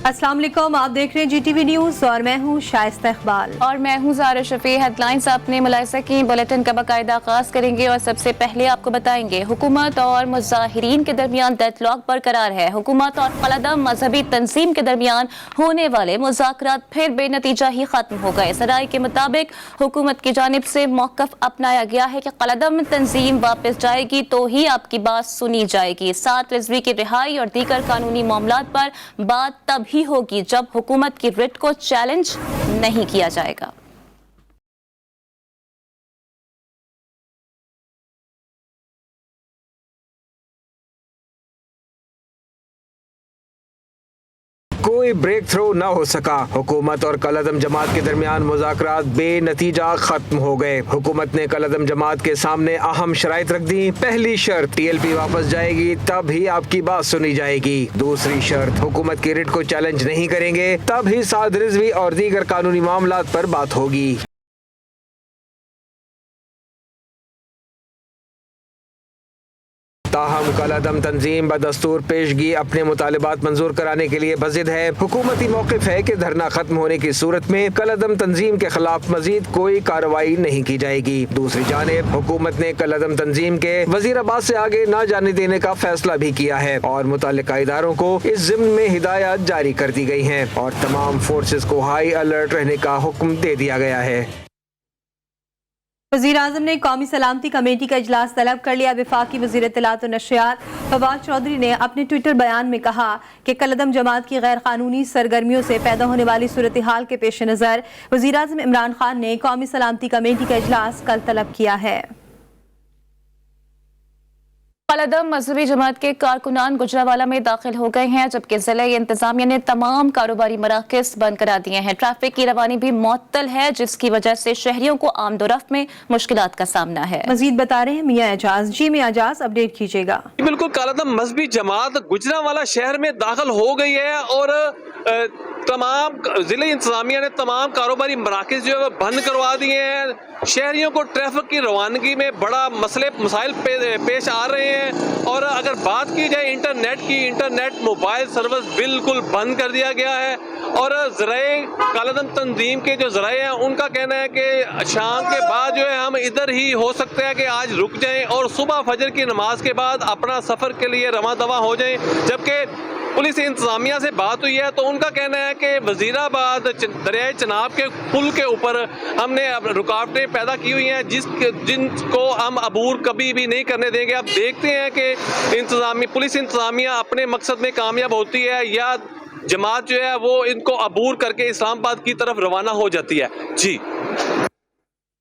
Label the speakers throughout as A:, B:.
A: अस्सलाम वालेकुम, आप देख रहे हैं GTV न्यूज़ और मैं हूं शाइस्ता इकबाल
B: और मैं हूं ज़ारा शफी। हेडलाइंस अपने मुलाहिज़ा की बुलेटिन का बाकायदा आगाज़ करेंगे और सबसे पहले आपको बताएंगे हुकूमत और मुज़ाहिरीन के दरमियान डेडलॉक बरकरार है। हुकूमत और कलदम मजहबी तंजीम के दरमियान होने वाले मुज़ाकरात फिर बेनतीजा ही खत्म हो गए। सराय के मुताबिक हुकूमत की जानिब से मौक़िफ़ अपनाया गया है कि कलदम तंजीम वापस जाएगी तो ही आपकी बात सुनी जाएगी। 7 रिजवी की रिहाई और दीगर कानूनी मामलात पर बात तभी होगी जब हुकूमत की रिट को चैलेंज नहीं किया जाएगा।
C: कोई ब्रेक थ्रू न हो सका। हुकूमत और कलदम जमात के दरमियान मुज़ाकरात बेनतीजा खत्म हो गए। हुकूमत ने कलदम जमात के सामने अहम शराइत रख दी। पहली शर्त, TLP वापस जाएगी तब ही आपकी बात सुनी जाएगी। दूसरी शर्त, हुकूमत की रिट को चैलेंज नहीं करेंगे तब ही 7 रिजवी और दीगर कानूनी मामलात पर बात होगी। ताहम कलदम तंजीम बदस्तूर पेशगी अपने मुतालिबात मंजूर कराने के लिए बज़िद है। हुकूमती मौक़िफ़ है कि धरना खत्म होने की सूरत में कलदम तंजीम के खिलाफ मजीद कोई कार्रवाई नहीं की जाएगी। दूसरी जानिब हुकूमत ने कलदम तंजीम के वज़ीर अब्बास से आगे न जाने देने का फैसला भी किया है और मुतल्लिका इदारों को इस ज़िम्न में हिदायत जारी कर दी गई हैं और तमाम फोर्सेस को हाई अलर्ट रहने का हुक्म दे दिया गया है।
A: वज़ीर आज़म ने कौमी सलामती कमेटी का इजलास तलब कर लिया। वफाकी वज़ीर इत्तलात और नशरियात फवाद चौधरी ने अपने ट्विटर बयान में कहा कि कलदम जमात की गैर कानूनी सरगर्मियों से पैदा होने वाली सूरत हाल के पेश नज़र वज़ीर आज़म इमरान खान ने कौमी सलामती कमेटी का इजलास कल तलब किया है।
B: कलदम मजहबी जमात के कारकुनान गुजरावाला में दाखिल हो गए हैं, जबकि जिला इंतजामिया ने तमाम कारोबारी मराकज़ बंद करा दिए हैं। ट्रैफिक की रवानी भी मुअत्तल है, जिसकी वजह से शहरियों को आमदोरफ्त में मुश्किलात का सामना है। मजीद बता रहे हैं मियां एजाज। जी मियां एजाज, अपडेट कीजिएगा।
D: बिल्कुल, कलदम मजहबी जमात गुजरावाला शहर में दाखिल हो गई है और तमाम जिले इंतजामिया ने तमाम कारोबारी मराकज़ जो है बंद करवा दिए हैं। शहरियों को ट्रैफिक की रवानगी में बड़ा मसाइल पेश आ रहे हैं और अगर बात की जाए इंटरनेट की, इंटरनेट मोबाइल सर्विस बिल्कुल बंद कर दिया गया है और ज़राए कलदम तंजीम के जो ज़राए हैं उनका कहना है कि शाम के बाद जो है हम इधर ही हो सकते हैं कि आज रुक जाएं और सुबह फजर की नमाज के बाद अपना सफ़र के लिए रवा दवा हो जाएं। जबकि पुलिस इंतजामिया से बात हुई है तो उनका कहना है कि वजीराबाद दरियाए चनाब के पुल के ऊपर हमने रुकावटें पैदा की हुई हैं जिनको हम अबूर कभी भी नहीं करने देंगे। अब देखते हैं कि पुलिस इंतजामिया अपने मकसद में कामयाब होती है या जमात जो है वो इनको अबूर करके इस्लामाबाद की तरफ रवाना हो जाती है। जी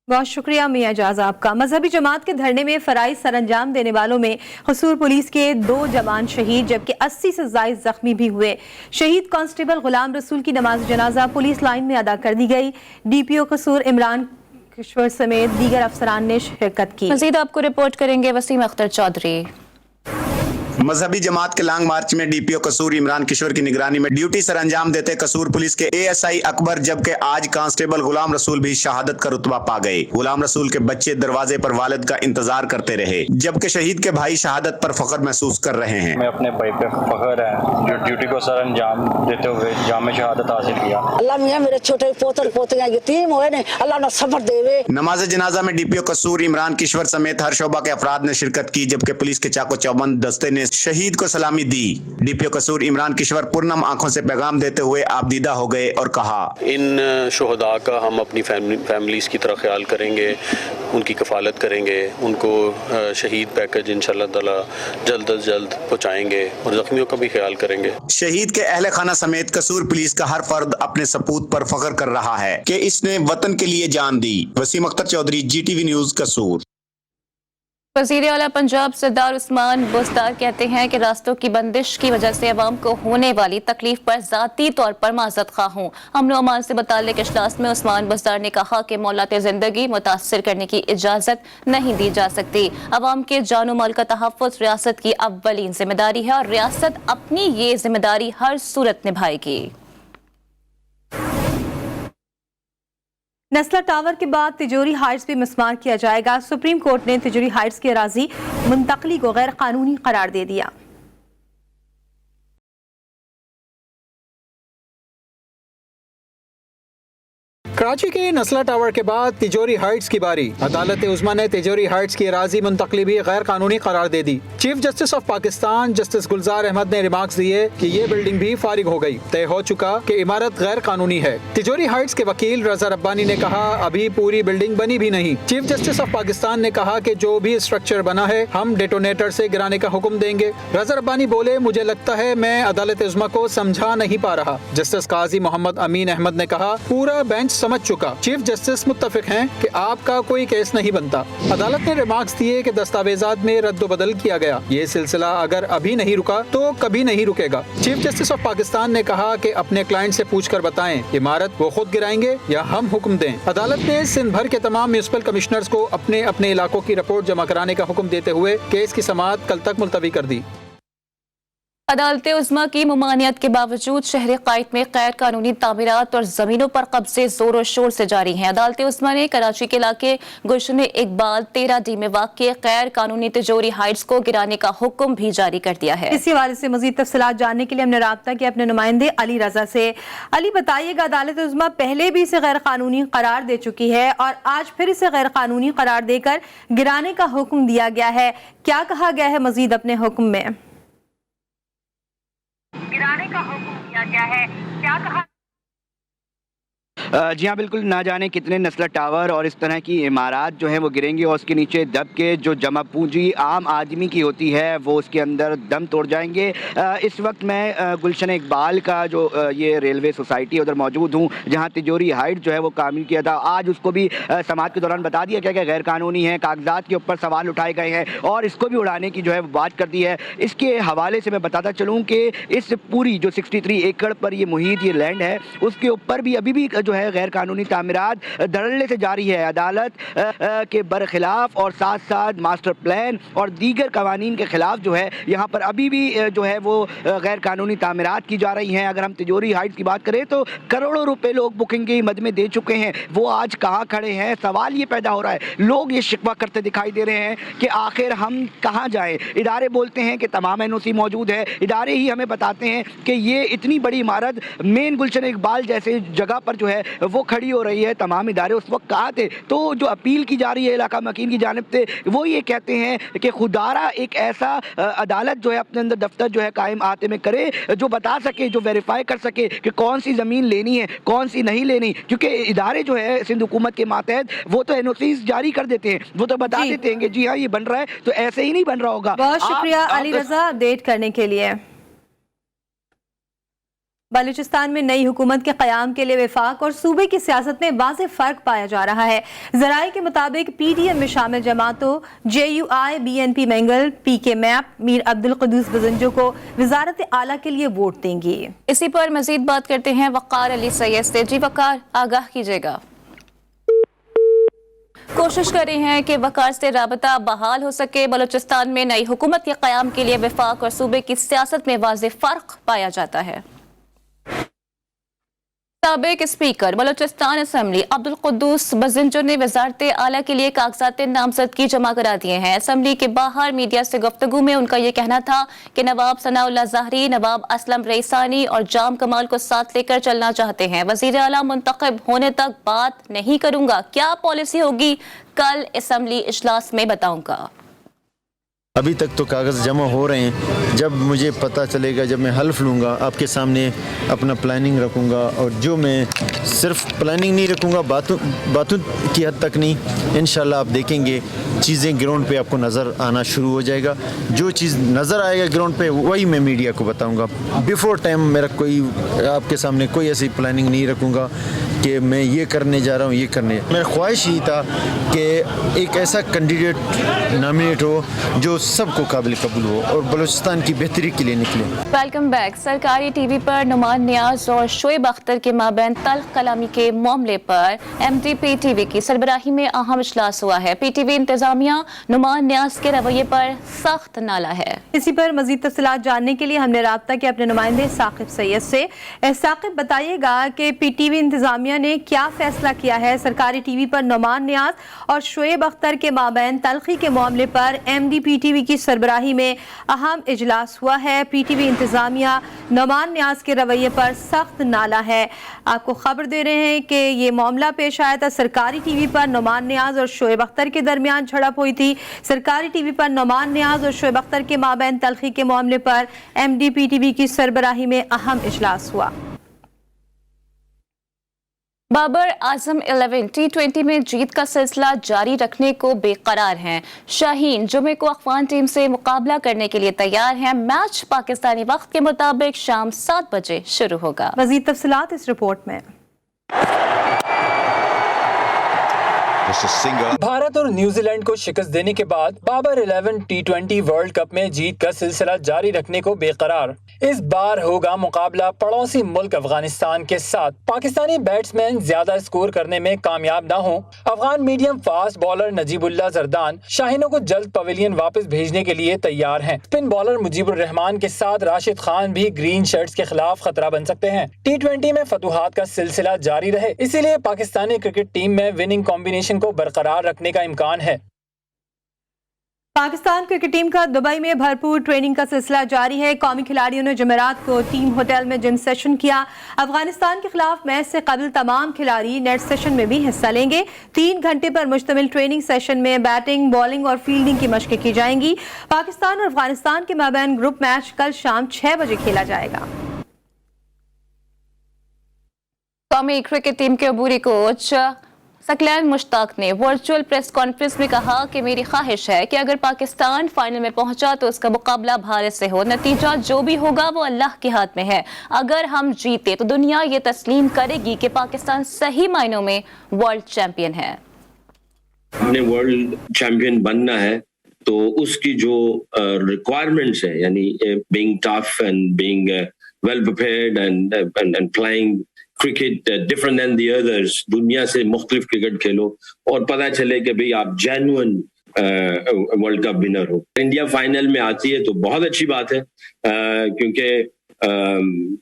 A: बहुत शुक्रिया मियां एजाज आपका। मजहबी जमात के धरने में फराइज सर अंजाम देने वालों में कसूर पुलिस के 2 जवान शहीद जबकि 80 से ज़ायद जख्मी भी हुए। शहीद कांस्टेबल गुलाम रसूल की नमाज जनाजा पुलिस लाइन में अदा कर दी गई। DPO कसूर इमरान किश्वर समेत दीगर अफसरान ने शिरकत की। मज़ीद आपको रिपोर्ट करेंगे वसीम अख्तर चौधरी।
E: मजहबी जमात के लॉन्ग मार्च में DPO कसूर इमरान किशोर की निगरानी में ड्यूटी सर अंजाम देते कसूर पुलिस के ASI अकबर, जबकि आज कांस्टेबल गुलाम रसूल भी शहादत का रुतबा पा गए। गुलाम रसूल के बच्चे दरवाजे पर वालिद का इंतजार करते रहे, जबकि शहीद के भाई शहादत पर फख्र महसूस कर रहे हैं।
F: मैं अपने भाई पे फख्र है जो ड्यूटी को सर अंजाम देते हुए जाम शहादत हासिल किया। अल्लाह मियां मेरे छोटे पोतर पोतियां यतीम हुए ने, अल्लाह ना सब्र देवे।
E: नमाज जनाजा में DPO कसूर इमरान किशोर समेत हर शोबा के अफराद ने शिरकत की, जबकि पुलिस के चाको चौबंद दस्ते ने शहीद को सलामी दी। DPO कसूर इमरान किशोर पुरनम आंखों से पैगाम देते हुए आपदीदा हो गए और कहा,
G: इन शोहदा का हम अपनी फैमिलीज की तरह ख्याल करेंगे, उनकी कफालत करेंगे, उनको शहीद पैकेज इंशाअल्लाह ताला जल्द अज जल्द पहुँचाएंगे और जख्मियों का भी ख्याल करेंगे।
E: शहीद के अहले खाना समेत कसूर पुलिस का हर फर्द अपने सपूत पर फख्र कर रहा है कि इसने वतन के लिए जान दी। वसीम अख्तर चौधरी, GTV न्यूज़, कसूर।
B: वज़ीर आला पंजाब सरदार उस्मान बुज़दार कहते हैं कि रास्तों की बंदिश की वजह से अवाम को होने वाली तकलीफ पर ज़ाती तौर पर माज़रत ख़्वाह हूँ। अमन व अमान से मुताल्लिक़ इजलास में उस्मान बुज़दार ने कहा कि मौलात ज़िंदगी मुतासर करने की इजाज़त नहीं दी जा सकती। अवाम के जान माल का तहफ़्फ़ुज़ रियासत की अव्वलीन जिम्मेदारी है और रियासत अपनी ये जिम्मेदारी हर सूरत निभाएगी।
A: नस्ला टावर के बाद तिजोरी हाइट्स भी मिसमार किया जाएगा। सुप्रीम कोर्ट ने तिजोरी हाइट्स की अराजी मुंतकली को गैर कानूनी करार दे दिया।
H: कराची के नस्ला टावर के बाद तिजोरी हाइट्स की बारी। अदालत उज़्मा ने तिजोरी हाइट्स की अराजी मुंतकली भी गैर कानूनी करार दे दी। Chief justice of Pakistan justice Gulzar Ahmed ने रिमार्क्स दिए कि ये बिल्डिंग भी फारिग हो गई। तय हो चुका कि इमारत गैर कानूनी है। तिजोरी हाइट्स के वकील रजा रब्बानी ने कहा अभी पूरी बिल्डिंग बनी भी नहीं। चीफ जस्टिस ऑफ पाकिस्तान ने कहा कि जो भी स्ट्रक्चर बना है हम डेटोनेटर से गिराने का हुक्म देंगे। रजा रब्बानी बोले मुझे लगता है मैं अदालत उज़्मा को समझा नहीं पा रहा। जस्टिस काजी मोहम्मद अमीन अहमद ने कहा पूरा बेंच समझ चुका। चीफ जस्टिस मुत्तफिक हैं कि आपका कोई केस नहीं बनता। अदालत ने रिमार्क्स दिए कि दस्तावेजात में रद्द बदल किया गया। ये सिलसिला अगर अभी नहीं रुका तो कभी नहीं रुकेगा। चीफ जस्टिस ऑफ पाकिस्तान ने कहा कि अपने क्लाइंट से पूछकर बताएं इमारत वो खुद गिराएंगे या हम हुक्म दें। अदालत ने सिंध भर के तमाम म्यूनिसिपल कमिश्नर्स को अपने अपने इलाकों की रिपोर्ट जमा कराने का हुक्म देते हुए केस की समाअत कल तक मुलतवी कर दी।
B: अदालत उज़्मा की मुमानियत के बावजूद शहर कायद में गैर कानूनी तामीरात और जमीनों पर कब्जे जोर शोर से जारी हैं। अदालत उज़्मा ने कराची के इलाके गुलशन इकबाल 13D में वाक़ गैर कानूनी तिजोरी हाइट्स को गिराने का हुक्म भी जारी कर दिया है।
A: इसी हवाले से मजीद तफसीलात जानने के लिए हमने राब्ता किया अपने नुमाइंदे अली रजा से। अली बताइएगा, अदालत उज़्मा पहले भी इसे गैर कानूनी करार दे चुकी है और आज फिर इसे गैर कानूनी करार देकर गिराने का हुक्म दिया गया है। क्या कहा गया है मजीद अपने हुक्म में?
I: गिराने का हुक्म दिया गया है, क्या कहा?
J: जी हाँ, बिल्कुल। ना जाने कितने नस्ला टावर और इस तरह की इमारत जो है वो गिरेंगी और उसके नीचे दब के जो जमा पूंजी आम आदमी की होती है वो उसके अंदर दम तोड़ जाएंगे। इस वक्त मैं गुलशन इकबाल का जो ये रेलवे सोसाइटी उधर मौजूद हूँ जहाँ तिजोरी हाइट जो है वो कामिल किया था। आज उसको भी समाअत के दौरान बता दिया क्या गैर कानूनी है, कागजात के ऊपर सवाल उठाए गए हैं और इसको भी उड़ाने की जो है बात कर दी है। इसके हवाले से मैं बताता चलूँ कि इस पूरी जो 63 एकड़ पर ये मुहित ये लैंड है उसके ऊपर भी अभी भी जो है गैर कानूनी तामीरात धड़ल्ले से जारी है। अदालत के बरखिलाफ और साथ साथ मास्टर प्लान और दीगर कवानीन के खिलाफ जो है यहाँ पर अभी भी जो है वो गैर कानूनी तामीरात की जा रही हैं। अगर हम तिजोरी हाइट्स की बात करें तो करोड़ों रुपए लोग बुकिंग के मद में दे चुके हैं। वो आज कहाँ खड़े हैं, सवाल ये पैदा हो रहा है। लोग ये शिकवा करते दिखाई दे रहे हैं कि आखिर हम कहाँ जाएं। इदारे बोलते हैं कि तमाम NOC मौजूद है। इदारे ही हमें बताते हैं कि ये इतनी बड़ी इमारत मेन गुलशन इकबाल जैसे जगह पर जो है वो खड़ी हो रही है। तमाम इदारे उस वक्त कहाँ थे? तो जो अपील की जा रही है इलाका मकीन की जानिब से वो ये कहते हैं कि खुदारा एक ऐसा अदालत जो है अपने अंदर दफ्तर जो है कायम आते में करे जो बता सके, जो वेरीफाई कर सके कि कौन सी ज़मीन लेनी है कौन सी नहीं लेनी। क्योंकि इदारे जो है सिंध हुकूमत के मातहत वो तो NOCs जारी कर देते हैं, वो तो बता देते हैं कि जी हाँ ये बन रहा है, तो ऐसे ही नहीं बन रहा होगा।
A: बहुत शुक्रिया अली रजा अपडेट करने के लिए। बलूचिस्तान में नई हुकूमत के क़याम के लिए वफाक और सूबे की सियासत में वाज़ेह फ़र्क पाया जा रहा है। ज़राए के मुताबिक PDM में शामिल जमातों JUI, BNP Mengal, PK MAP, Mir Abdul Quddus Bizenjo को वजारत आला के लिए वोट देंगी।
B: इसी पर मजीद बात करते हैं वक़ार अली सैयद से। जी वक़ार, आगाह कीजिएगा। कोशिश कर रहे हैं कि वक़ार से राबता बहाल हो सके। बलूचिस्तान में नई हुकूमत के क़याम के लिए वफाक और सूबे की सियासत में वाज़ेह फ़र्क पाया जाता है। साबिक स्पीकर बलूचिस्तान असम्बली अब्दुल कुद्दूस बजंजो ने वजारत आला के लिए कागजात नामजदगी जमा करा दिए हैं। असम्बली के बाहर मीडिया से गुफ्तगू में उनका ये कहना था कि नवाब सनाउल्लाह ज़ाहरी, नवाब असलम रईसानी और जाम कमाल को साथ लेकर चलना चाहते हैं। वज़ीर आला मुंतखब होने तक बात नहीं करूंगा। क्या पॉलिसी होगी कल असम्बली इजलास में बताऊंगा।
K: अभी तक तो कागज़ जमा हो रहे हैं। जब मुझे पता चलेगा, जब मैं हल्फ लूँगा आपके सामने अपना प्लानिंग रखूँगा और जो मैं सिर्फ प्लानिंग नहीं रखूँगा, बातों की हद तक नहीं, इंशाल्लाह आप देखेंगे चीज़ें ग्राउंड पे आपको नज़र आना शुरू हो जाएगा। जो चीज़ नज़र आएगा ग्राउंड पे वही मैं मीडिया को बताऊँगा। बिफोर टाइम मेरा कोई आपके सामने कोई ऐसी प्लानिंग नहीं रखूँगा कि मैं ये करने जा रहा हूँ, ये करने। मेरा ख्वाहिश ही था कि एक ऐसा कैंडिडेट नॉमिनेट हो जो सबको काबिल कबूल हो और बलूचिस्तान की बेहतरी के लिए निकले।
B: Welcome back. सरकारी TV पर नुमान नियाज और शोएब अख्तर के माबैन तल्ख कलामी के मामले पर MD PTV की सरबराही में अहम इजलास हुआ है। PTV इंतजामिया नुमान नियाज के रवैये पर सख्त नाला है।
A: इसी पर मजीद तफसीलात जानने के लिए हमने राब्ता किया अपने नुमाइंदे साकिब सैयद से। साकिब, बताइएगा कि PTV इंतजामिया ने क्या फैसला किया है सरकारी TV पर नुमान नियाज और शोएब अख्तर के माबैन तल्खी के मामले पर MD PTV PTV की सरबराही में अहम इजलास हुआ है। PTV इंतजामिया नोमान नियाज के रवैये पर सख्त नाला है। आपको खबर दे रहे हैं कि ये मामला पेश आया था सरकारी टीवी पर। नोमान नियाज और शोएब अख्तर के दरमियान झड़प हुई थी। सरकारी टीवी पर नोमान नियाज और शोएब अख्तर के माबैन तलखी के मामले पर MD PTV की सरबराही में अहम इजलास हुआ।
B: बाबर आजम 11 T20 में जीत का सिलसिला जारी रखने को बेकरार हैं। शाहीन जुमे को अफगान टीम से मुकाबला करने के लिए तैयार हैं। मैच पाकिस्तानी वक्त के मुताबिक शाम 7 बजे शुरू होगा।
A: मज़ीद तफसीलात इस रिपोर्ट में।
H: भारत और न्यूजीलैंड को शिकस्त देने के बाद बाबर 11 T20 वर्ल्ड कप में जीत का सिलसिला जारी रखने को बेकरार। इस बार होगा मुकाबला पड़ोसी मुल्क अफगानिस्तान के साथ। पाकिस्तानी बैट्समैन ज्यादा स्कोर करने में कामयाब न हो, Afghan medium fast bowler Najibullah Zadran शाहीनों को जल्द पवेलियन वापस भेजने के लिए तैयार हैं। स्पिन बॉलर मुजीबुर रहमान के साथ राशिद खान भी ग्रीन शर्ट्स के खिलाफ खतरा बन सकते हैं। T20 में फतुहात का सिलसिला जारी रहे, इसीलिए पाकिस्तानी क्रिकेट टीम में विनिंग कॉम्बिनेशन को बरकरार रखने का इम्कान है।
A: पाकिस्तान क्रिकेट टीम का दुबई में भरपूर ट्रेनिंग का सिलसिला जारी है। कौमी खिलाड़ियों ने जुमेरात को टीम होटल में जिम सेशन किया। अफगानिस्तान के खिलाफ मैच से कबल तमाम खिलाड़ी नेट सेशन में भी हिस्सा लेंगे। 3 घंटे पर मुश्तमिल ट्रेनिंग सेशन में बैटिंग, बॉलिंग और फील्डिंग की मशकें की जाएंगी। पाकिस्तान और अफगानिस्तान के माबैन ग्रुप मैच कल शाम 6 बजे खेला जाएगा।
B: कौमी क्रिकेट टीम के अबूरी कोच सकलैन मुश्ताक ने वर्चुअल प्रेस कॉन्फ्रेंस में कहा कि मेरी ख्वाहिश है कि अगर पाकिस्तान फाइनल में पहुंचा तो उसका मुकाबला भारत से हो। नतीजा जो भी होगा वो अल्लाह के हाथ में है। अगर हम जीते तो दुनिया ये तस्लीम करेगी कि पाकिस्तान सही मायनों में वर्ल्ड चैंपियन है।
L: हमने वर्ल्ड चैंपियन बनना है तो उसकी जो रिक्वायरमेंट्स है, यानी being tough and being well prepared and playing cricket different than the others, दुनिया से मुख्तलिफ क्रिकेट खेलो और पता चले कि भाई आप जेन्युइन वर्ल्ड कप विनर हो। इंडिया फाइनल में आती है तो बहुत अच्छी बात है, क्योंकि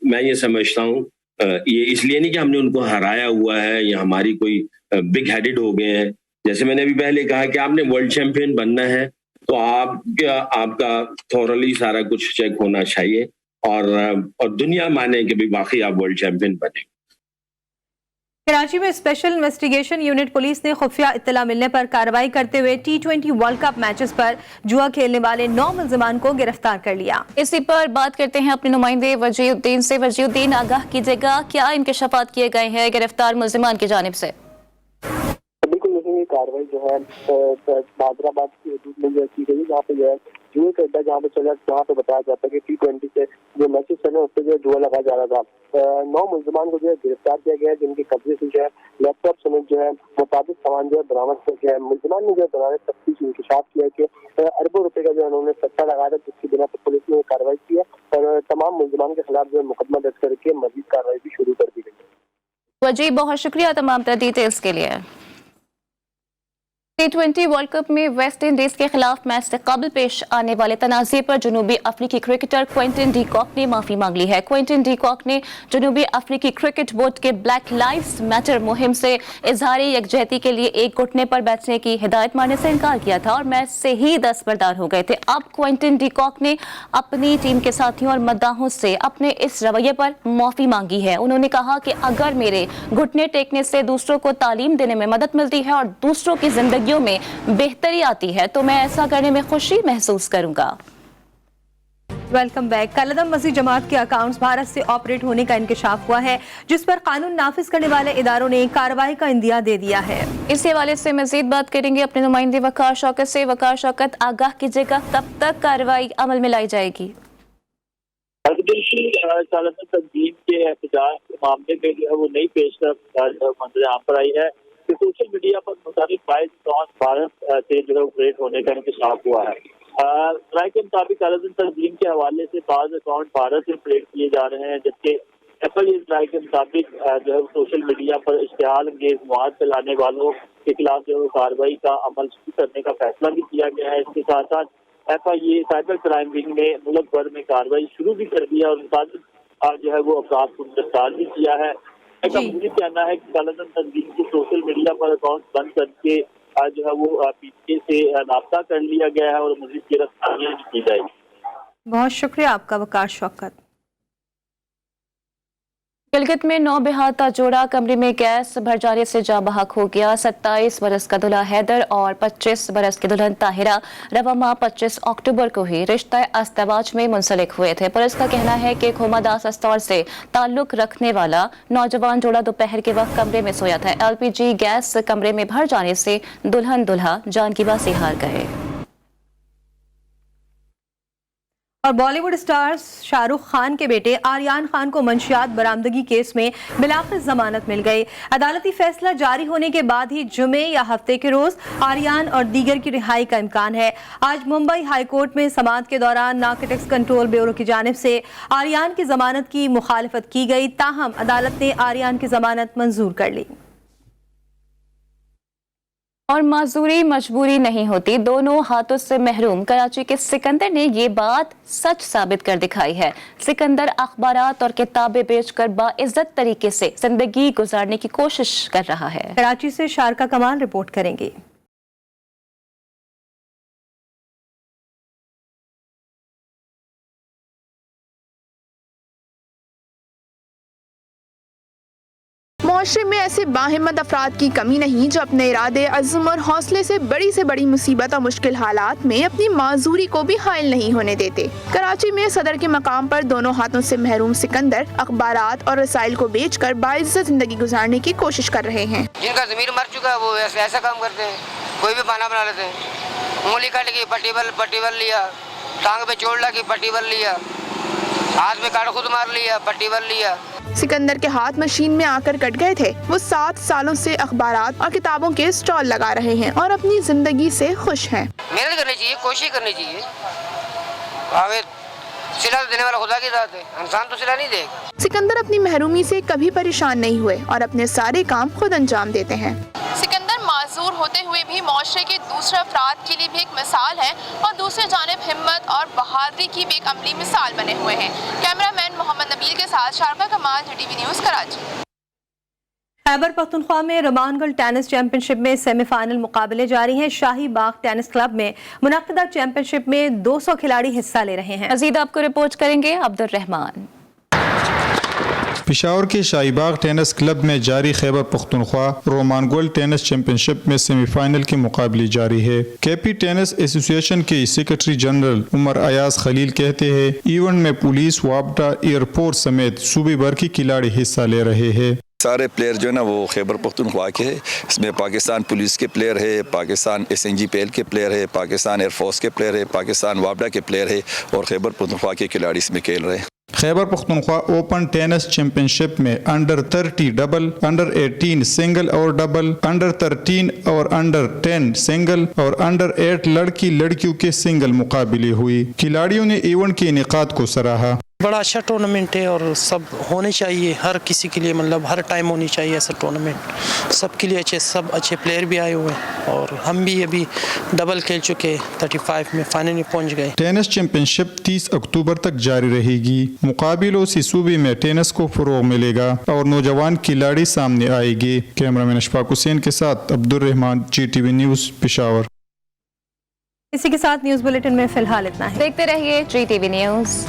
L: मैं ये समझता हूँ ये इसलिए नहीं कि हमने उनको हराया हुआ है या हमारी कोई बिग हेडेड हो गए हैं। जैसे मैंने अभी पहले कहा कि आपने वर्ल्ड चैंपियन बनना है तो आपका थोरली सारा कुछ चेक होना चाहिए और दुनिया माने कि भाई वाकई आप वर्ल्ड चैंपियन बने।
A: कराची में स्पेशल इन्वेस्टिगेशन यूनिट पुलिस ने खुफिया इत्तला मिलने पर कार्रवाई करते हुए T20 वर्ल्ड कप मैचेस पर जुआ खेलने वाले 9 मुल्जिमान को गिरफ्तार कर लिया।
B: इसी पर बात करते हैं अपने नुमाइंदे वजीउद्दीन से। वजीउद्दीन, आगाह कीजिएगा, क्या इंकशाफात किए गए हैं गिरफ्तार मुल्जिमान की जानिब से?
M: बिल्कुल ये कार्रवाई जो है हैदराबाद की हदूद में जो की गई, जहाँ पे जो है जुए का अड्डा जहाँ पे चला, वहाँ पे बताया जाता है कि T20 से जो मैचेस चले उससे जो जुआ लगाया जा रहा था। 9 मुल्जिमान को जो है गिरफ्तार किया गया है, जिनके कब्जे से जो है लैपटॉप समेत जो है मुताबिक सामान जो है बरामद किया गया है। मुल्जिमान ने जो दौरान तफ्तीश इंकशाफ किया कि अरबों रुपए का जो उन्होंने सट्टा लगाया था, जिसकी बिना पर पुलिस ने कार्रवाई की है और तमाम मुल्जिमान के खिलाफ जो है मुकदमा दर्ज करके मजीद कार्रवाई भी शुरू कर दी गई है।
B: वजी, बहुत शुक्रिया तमाम डिटेल्स के लिए। T20 वर्ल्ड कप में वेस्ट इंडीज के खिलाफ मैच से कबल पेश आने वाले तनाज़े पर जनूबी अफ्रीकी क्रिकेटर क्विंटन डी कॉक ने माफी मांग ली है। क्विंटन डी कॉक ने जनूबी अफ्रीकी क्रिकेट बोर्ड के ब्लैक लाइव्स मैटर मुहिम से इजहारी यकजहती के लिए एक घुटने पर बैठने की हिदायत मारने से इनकार किया था और मैच से ही दस्तबरदार हो गए थे। अब क्विंटन डी कॉक ने अपनी टीम के साथियों और मद्दाहों से अपने इस रवैये पर माफी मांगी है। उन्होंने कहा कि अगर मेरे घुटने टेकने से दूसरों को तालीम देने में मदद मिलती है और दूसरों की जिंदगी में बेहतरी आती है तो मैं ऐसा करने में खुशी महसूस करूंगा।
A: Welcome back. कलअदम मसीह जमात के अकाउंट्स भारत से ऑपरेट होने का इंकशाफ हुआ है, जिस पर कानून नाफिज करने वाले इदारों ने कार्रवाई का इंदिया दे दिया है।
B: इस हवाले से मजीद बात करेंगे अपने नुमाइंदे वकार शौकत से। वकार शौकत, आगाह कीजिएगा, कब तक कार्रवाई अमल में लाई जाएगी?
M: तंजीम के एहतजाज के मामले में जो है वो नई पेशरफ मंजर आम पर आई है कि सोशल मीडिया पर मुताबिक 22 अकाउंट भारत से जो है ऑपरेट होने का इंकशाफ हुआ है। राय के मुताबिक तंजीम के हवाले से 5 अकाउंट भारत से ऑपरेट किए जा रहे हैं, जबकि एप्पल इस राय के मुताबिक जो है सोशल मीडिया पर इश्तिहार अंगेज मवाद फैलाने वालों के खिलाफ जो है कार्रवाई का अमल शुरू करने का फैसला भी किया गया है। इसके साथ साथ FIA साइबर क्राइम विंग ने मुल्क भर में कार्रवाई शुरू भी कर दी है और मुताबिक जो है वो अपराध को गिरफ्तार भी किया है। मुझे कहना है कि तंजीम को सोशल मीडिया पर अकाउंट बंद करके जो है वो पीछे से राब्ता कर लिया गया है और मजीद गिरफ्तारियां की जाएगी।
A: बहुत शुक्रिया आपका वकार शौकत।
B: गिलगित में 9 बेहाता जोड़ा कमरे में गैस भर जाने से जाँ बहक हो गया। 27 बरस का दुल्हा हैदर और 25 बरस की दुल्हन ताहिरा रवा माह 25 अक्टूबर को ही रिश्ता अस्तवाज में मुंसलिक हुए थे। पुलिस का कहना है कि खोमादास अस्तौर से ताल्लुक रखने वाला नौजवान जोड़ा दोपहर के वक्त कमरे में सोया था। LPG गैस कमरे में भर जाने से दुल्हन दुल्हा जान की बाजी हार गए।
A: और बॉलीवुड स्टार शाहरुख खान के बेटे आर्यान खान को मंशियात बरामदगी केस में बिलाखिर जमानत मिल गई। अदालती फैसला जारी होने के बाद ही जुमे या हफ्ते के रोज आर्यान और दीगर की रिहाई का इम्कान है। आज मुंबई हाई कोर्ट में समाअत के दौरान नारकोटिक्स कंट्रोल ब्यूरो की जानिब से आर्यान की जमानत की मुखालफत की गई, ताहम अदालत ने आर्यान की जमानत मंजूर कर ली।
B: और माजूरी मजबूरी नहीं होती, दोनों हाथों से महरूम कराची के सिकंदर ने ये बात सच साबित कर दिखाई है। सिकंदर अखबारात और किताबें बेचकर बाइज्जत तरीके से जिंदगी गुजारने की कोशिश कर रहा है।
A: कराची से शारका कमाल रिपोर्ट करेंगे।
N: मुआशरे में ऐसे बाहिम्मत अफराद की कमी नहीं जो अपने इरादे, अज़्म और हौसले से बड़ी मुसीबत और मुश्किल हालात में अपनी माजूरी को भी हायल नहीं होने देते। कराची में सदर के मकाम पर दोनों हाथों से महरूम सिकंदर अखबारात और रसाइल को बेचकर बाइज्जत जिंदगी गुजारने की कोशिश कर रहे हैं।
O: जिनका ज़मीर मर चुका है वो ऐसा काम करते हैं, कोई भी बहाना बना लेते हैं। उंगली काट की पट्टी बल लिया, टांग पे चोट लगी पट्टी बल लिया, हाथ में काट खुद मार लिया पट्टी बल लिया।
N: सिकंदर के हाथ मशीन में आकर कट गए थे। वो 7 सालों से अखबारात और किताबों के स्टॉल लगा रहे हैं और अपनी जिंदगी से खुश हैं।
O: मेहनत करनी चाहिए, कोशिश करनी चाहिए। आगे सिला देने वाला खुदा की जात है, इंसान तो सिला नहीं देगा।
N: सिकंदर अपनी महरूमी से कभी परेशान नहीं हुए और अपने सारे काम खुद अंजाम देते हैं। सिकंदर माजूर होते हुए भी मुआशरे के दूसरे अफराद के लिए भी एक मिसाल है और दूसरी जानिब हिम्मत और बहादुरी की भी एक अमली मिसाल बने हुए हैं। कैमरामैन मोहम्मद नबील के साथ शारका कमाल, JTV न्यूज़, कराची।
A: खैबर पख्तूनख्वा में रमानगढ़ टेनिस चैंपियनशिप में सेमीफाइनल मुकाबले जारी हैं। शाही बाग टेनिस क्लब में मुनक्किदा चैंपियनशिप में 200 खिलाड़ी हिस्सा ले रहे हैं।
B: मज़ीद आपको रिपोर्ट करेंगे अब्दुल रहमान।
P: पेशावर के शाहीबाग टेनिस क्लब में जारी खैबर पख्तूनख्वा रोमानगोल टेनिस चैंपियनशिप में सेमीफाइनल के मुकाबले जारी है। केपी टेनिस एसोसिएशन के सेक्रेटरी जनरल उमर अयाज खलील कहते हैं इवेंट में पुलिस, वापडा, एयरपोर्ट समेत सूबे भर के खिलाड़ी हिस्सा ले रहे हैं।
Q: सारे प्लेयर जो है ना वो खैबर पख्तूनख्वा के है। इसमें पाकिस्तान पुलिस के प्लेयर है, पाकिस्तान SNGPL के प्लेयर है, पाकिस्तान एयरफोर्स के प्लेयर है, पाकिस्तान वापडा के प्लेयर है और खैबर पख्तूनख्वा के खिलाड़ी इसमें खेल रहे हैं।
P: Khyber Pakhtunkhwa open tennis championship में अंडर 30 डबल, अंडर 18 सिंगल और डबल, अंडर 13 और अंडर 10 सिंगल और अंडर 8 लड़की लड़कियों के सिंगल मुकाबले हुई। खिलाड़ियों ने इवेंट के इनेकाद को सराहा।
R: बड़ा अच्छा टूर्नामेंट है और सब होने चाहिए, हर किसी के लिए, मतलब हर टाइम होनी चाहिए ऐसा टूर्नामेंट। सबके लिए सब अच्छे प्लेयर भी आए हुए हैं और हम भी अभी डबल खेल चुके, 35 में फाइनल में पहुंच गए।
P: टेनिस चैंपियनशिप 30 अक्टूबर तक जारी रहेगी। मुकाबलों से सूबे में टेनिस को फरोग मिलेगा और नौजवान खिलाड़ी सामने आएंगे। कैमरामैन अशफाक हुसैन के साथ अब्दुल रहमान, JTV न्यूज़, पेशावर।
A: इसी के साथ न्यूज़ बुलेटिन में फिलहाल इतना है।
B: देखते रहिए JTV न्यूज़।